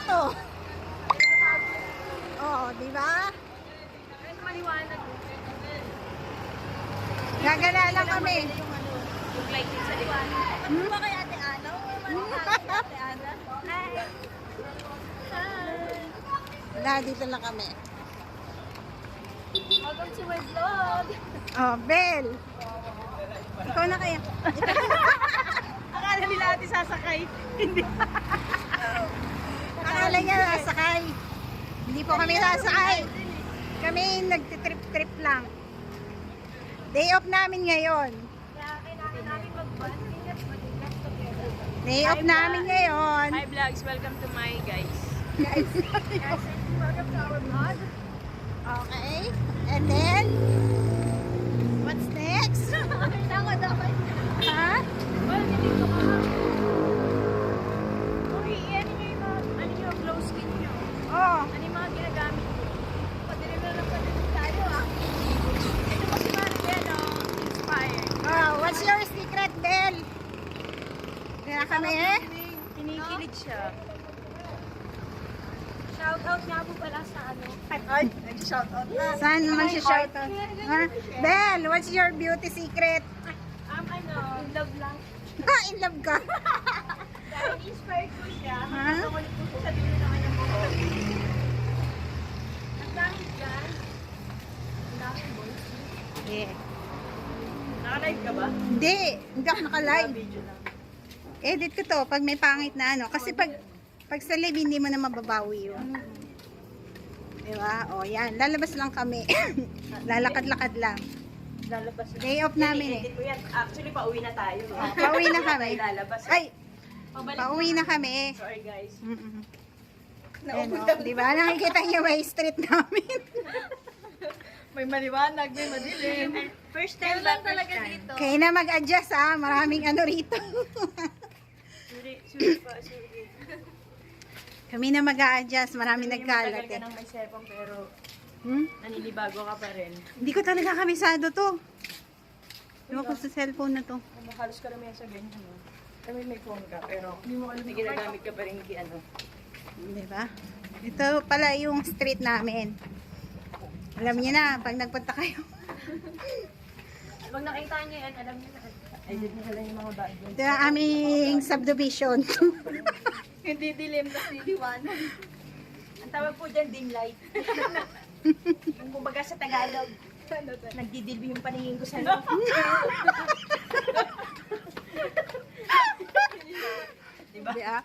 to. Oo, di ba? Maliwanag. Gagala lang kami. Yung lighting sa liwanag. Ano ba kay Ate Ana? Ate Ana? Hi! Hi! Wala, dito lang kami. Welcome to my vlog! Oh, Bel. Ikaw na kaya. Akala nila ate sasakay. Hindi. Akala niya sasakay. Hindi po kami sasakay. Kami nagtitrip-trip lang. Day off namin ngayon. Kaya kailangan namin mag-bond. Day off namin ngayon. Hi vlogs, welcome to my guys. Guys, welcome to our vlog. Okay. And then, what's next? Tama dapat. Ha? Well, hindi ko ka. Uy, ano yung glow skin nyo? Oh. Ano yung mga ginagamit ko? Padilim na lang padilim tayo ah. Ito po si Maribel, inspired. Oh, what's your secret, Bel? Kaya kami eh. Kinikilig siya. Shoutout nga po pala sa ano. Ay, nag-shoutout na. Saan naman siya shoutout? Ha? Bel, what's your beauty secret? In love lang. Ha, in love ka? Dahil inspired ko siya. Ha? Nakulit ko po sa dulo ng kanyang buhok. Ang dami dyan. Ang dami boys. Yeah. Naka-live ka ba? Hindi ako naka-live. Video lang. Edit ko to pag may pangit na ano. Kasi pag sa live, hindi mo na mababawi yun. Diba? O, yan. Lalabas lang kami. Lalakad-lakad lang. Lalabas yun. Day off namin eh. Edit ko yan. Actually, pauwi na tayo. Pauwi na kami. Lalabas. Ay, Pabalik. pauwi na kami. Sorry guys. Ayan, o. Diba? Nakikita niyo ba yung street namin? May maliwanag, may madilim. First time lang talaga dito. Kaya na mag-adjust ah. Maraming ano rito. Sorry pa, sorry. Kami na mag-a-adjust. Maraming Matagal nagkalat ka eh. nang may sepong pero Hmm? naninibago ka pa rin. Hindi ko talaga kabisado to. Ewan ko sa cellphone na to. Halos karamihan sa ganyan. No? Kami may phone ka pero hindi mo alam may ginagamit ka pa rin kay ano. Diba? Ito pala yung street namin. Alam niyo na, pag nagpunta kayo. Pag nakita niyo yan, alam niyo na. Ay, dito na lang yung mga bag. Ito ang aming subdivision. Hindi dilim, tapos diliwanag. Ang tawag po dyan, dim light. Yung kumbaga sa Tagalog, nagdidilbi yung paningin ko sa loob. Diba? Diba?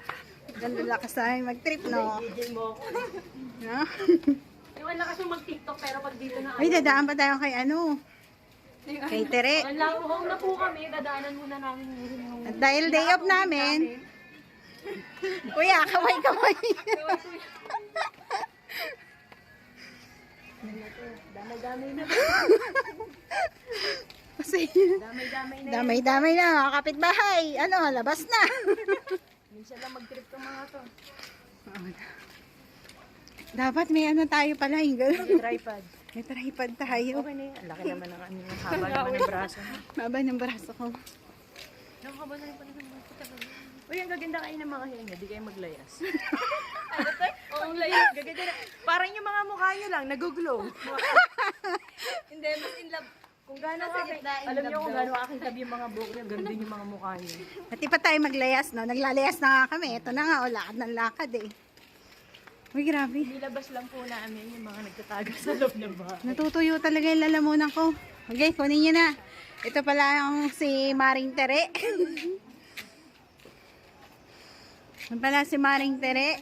Ganda lakas namin mag-trip, no? Didil mo ako. No? Yung ang lakas yung mag-tiktok pero pag dito na Ay, dadaan pa tayo kay ano? Kay Tere. Ang lang, home na po kami, dadaanan muna namin yung... At dahil day off namin, kuya, kaway-kaway. Damay-damay na. Kasi, Damay-damay na. damay-damay na, mga kapitbahay. Ano, labas na. Minsan lang mag-trip tong mga to. Dapat may ano tayo pala, yung gano'n. May tripod. May tripod tayo. Okay na yan. Ang laki naman ng ano, haba naman ng braso. Maba ng braso ko. Nakakaba na yung panahon mo. Uy, ang gaganda kayo ng mga hiya niya. Di kayo maglayas. Oo, layas. Gaganda na. Parang yung mga mukha niyo lang, nag-glow. Hindi, mas in love. Kung gano'n alam niyo kung gano'n aking tabi yung mga buhok niya, ganda yung mga mukha niyo. Pati pa tayo maglayas, no? Naglalayas na nga kami. Ito na nga, o, lakad ng lakad eh. Uy, grabe. Nilabas lang po namin yung mga nagtatago sa loob ng bahay. Natutuyo talaga yung lalamunan ko. Okay, kunin niyo na. Ito pala yung si Maring Tere. Yan pala si Maring Tere.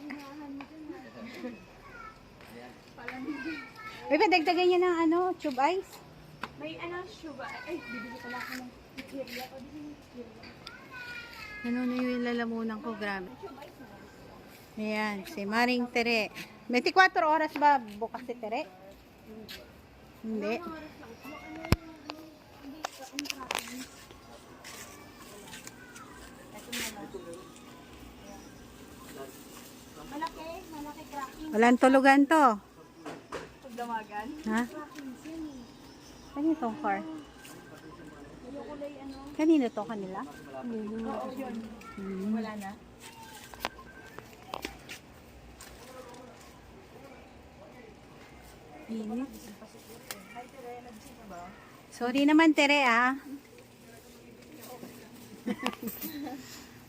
Uy, padagdagan niya ng ano, tube ice. May ano, sugar. Ay, bibili pala ako ng ikirya. O, bibili ng ikirya. Nanunuyo yung lalamunan ko, grabe. Ayan, si Maring Tere. 24 oras ba bukas si Tere? Hindi. Malaki cracking. Walang tulugan to. Pagdawagan. Ha? Kanino tong car? Yung kulay ano. Kanino to? Kanila? Oo, yun. Wala na. Init. Sorry naman, Tere, ah.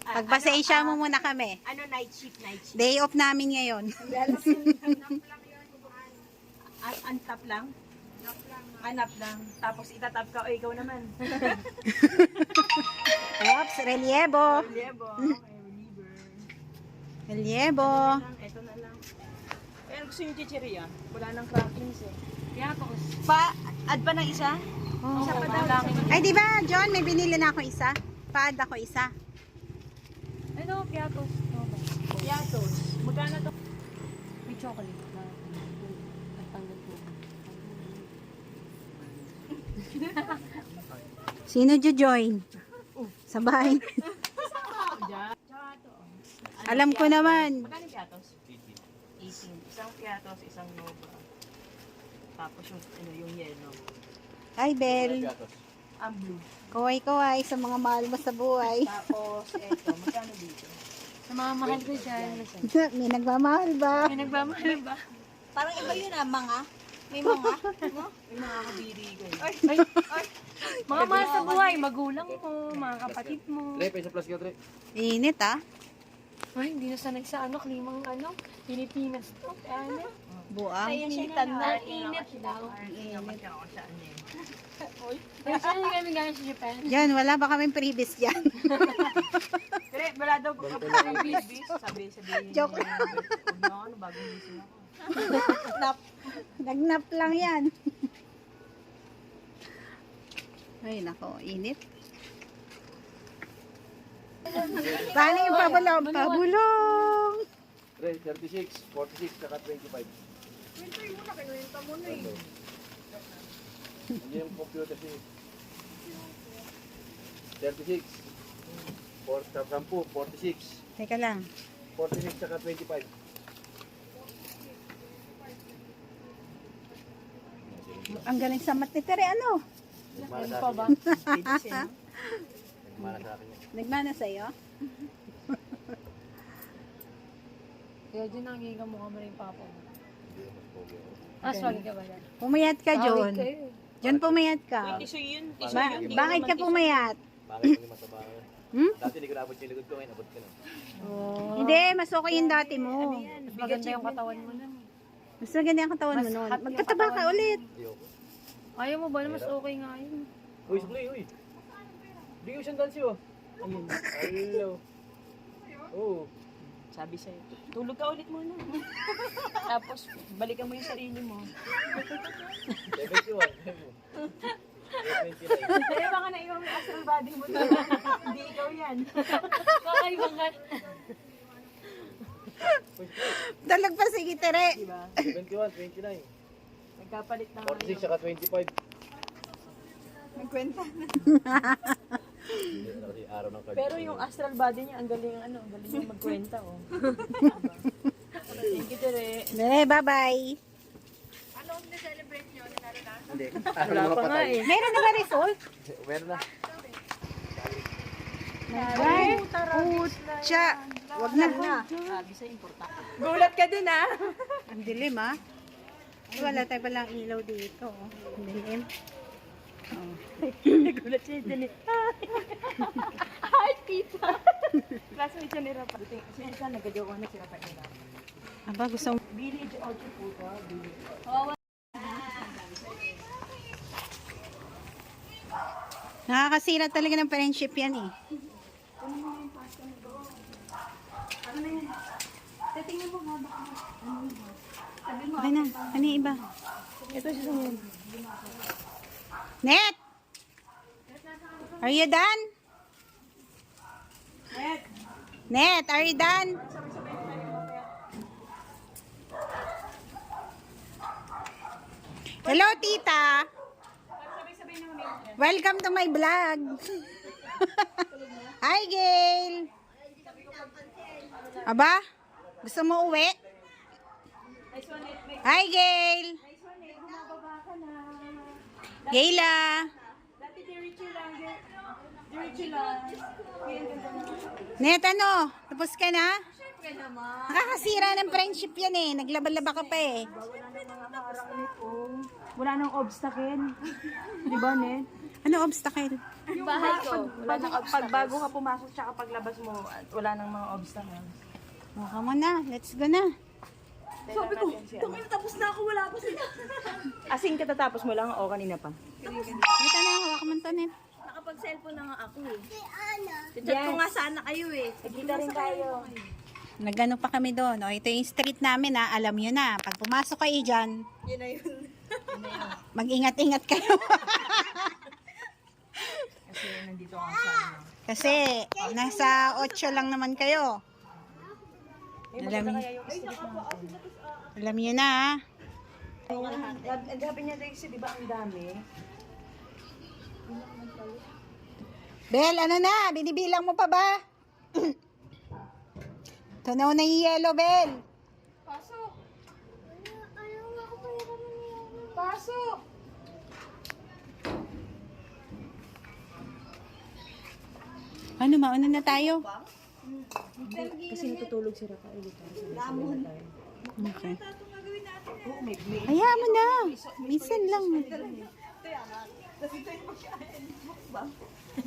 Pagpasensya mo muna kami. Ano, night shift, night shift. Day off namin ngayon. Untap lang? Anap lang. Tapos itatap ka, o ikaw naman. Oops, reliebo. Reliebo. Okay, reliever. Reliebo. Ito na lang. Pero gusto yung chicheria. Wala nang crackings eh. Kaya ako. Add pa ng isa? Oh. Isa pa daw. Ay, di ba, John, may binili na ako isa. Pa-add ako isa. Ano, piatos? Piatos. Magkano to? May chocolate na nagtanggal po. Sino join? Sabay. Alam ko naman. Magkano yung piatos? 18. Isang piatos, isang nova. Tapos yung yellow. Hi, Bel. Ang blue. Kaway-kaway sa mga mahal mo sa buhay. Tapos, eto. Magkano dito? Sa mga mahal ko dyan. May nagmamahal ba? May nagmamahal ba? Parang iba yun mga. May mga. May mga kabiri ko. Ay! Mga mahal sa buhay, magulang mo, mga kapatid mo. Tre, peso plus ka, Tre. Init, ah. Ay, hindi na sanay sa klimang Pilipinas to. Ano? Buang. Initan na. Init daw. Init ako sa ano eh. Pero saan kami galing sa Japan? Yan, wala ba kaming previous dyan? Kaya, wala daw pagkakabibis. Sabi. Joke. Huwag na ako, bagong gising ako. Nagnap lang yan. Ay, nako, init. Paano yung pabulong? Pabulong! Tre, 36, 46, saka 25. Hindi yung computer si 36, 10, 46, Teka lang. 46, saka 25. Ang galing sa mat ni Tere, ano? Nagmana sa Pa akin ba? yan. Bibis eh. Nagmana sa akin yan. Nagmana sa'yo? Kaya dyan nanginga mo kami rin papa mo. Hindi ko mas pogi ako. Ah, swagi ka ba yan? Pumayat ka, John. Awit kayo. John, pumayat ka. Tisoy yun. Bakit ka pumayat? Bakit hindi mataba ka? Hmm? Dati hindi ko naabot yung likod ko, ngayon abot ka na. Oh. Hindi, mas okay yung dati mo. Mas maganda yung katawan mo na. Mas maganda yung katawan mo Mas noon. hot yung Magkataba ka katawan mo. ulit. Ayoko. Ayaw mo ba? Mas okay nga yun. Uy, sukli, uy. Hindi ko siyang dansi, oh. Ayun. Hello. Oo. Sabi sa'yo, tulog ka ulit muna. Tapos, balikan mo yung sarili mo. 71. 29. Kaya baka naiwan mo yung astral body mo doon. Hindi ikaw yan. Kakaibang ka. Dalag pa sige, Tere. Diba? 71, 29. Nagkapalit na 46, saka 25. Nagkwenta. Hindi na kasi araw ng card. Pero yung astral body niya, ang galing ang galing yung magkwenta, oh. Thank you, Tere. Tere, bye-bye. Hindi. Wala pa nga eh. Meron na ba result? Meron na. Ay, putya. Wag na. Sabi sa importante. Gulat ka din, ah. Ang dilim, ah. Ay, wala tayo palang ilaw dito. Oh. Ang dilim. Oh. Nagulat siya din eh. Hi, tita. Classmate siya ni Rafa. Si Tita, nagkajowa na si Rafa nila. Aba, gusto mo. Village Orchard po ito. Village. Nakakasira talaga ng friendship yan, eh. Okay na. Ano yung iba? Ito siya sa ngayon. Net! Are you done? Net, are you done? Hello, tita. Welcome to my vlog. Hi, Gail. Aba, gusto mo uwi? Hi, Gail. Gayla. Dati diretso lang. Diretso lang. Net, ano? Tapos ka na? Siyempre, Nakakasira ng friendship yan eh. Naglaba-laba ka pa eh. Wala nang mga harang nito. Wala nang obstacle. Di ba, ne? Ano obstacle? Yung bahay ko. Pag bago ka pumasok tsaka paglabas mo, wala nang mga obstacle. Oh, come on na. Let's go na. Sabi ko, tapos na ako, wala pa sila. Asing katatapos mo lang, o kanina pa. Ito na, hawak mo to, Net. Nakapag-cellphone na nga ako eh. Chat ko nga sana kayo eh. Nagkita rin tayo. Nagano pa kami doon. O, ito yung street namin ha. Alam nyo na. Pag pumasok kayo dyan, Yun na yun. mag-ingat-ingat kayo. Kasi nandito nga sana. Kasi, nasa 8 lang naman kayo. Alam nyo na ha. Ang gabi niya Dexy, di ba ang dami? Bel, ano na? Binibilang mo pa ba? Tunaw na yung yellow, Bel. Pasok! Pasok! Ano, mauna na tayo? Kasi natutulog si Rafael. Okay. Hayaan mo na. Minsan lang.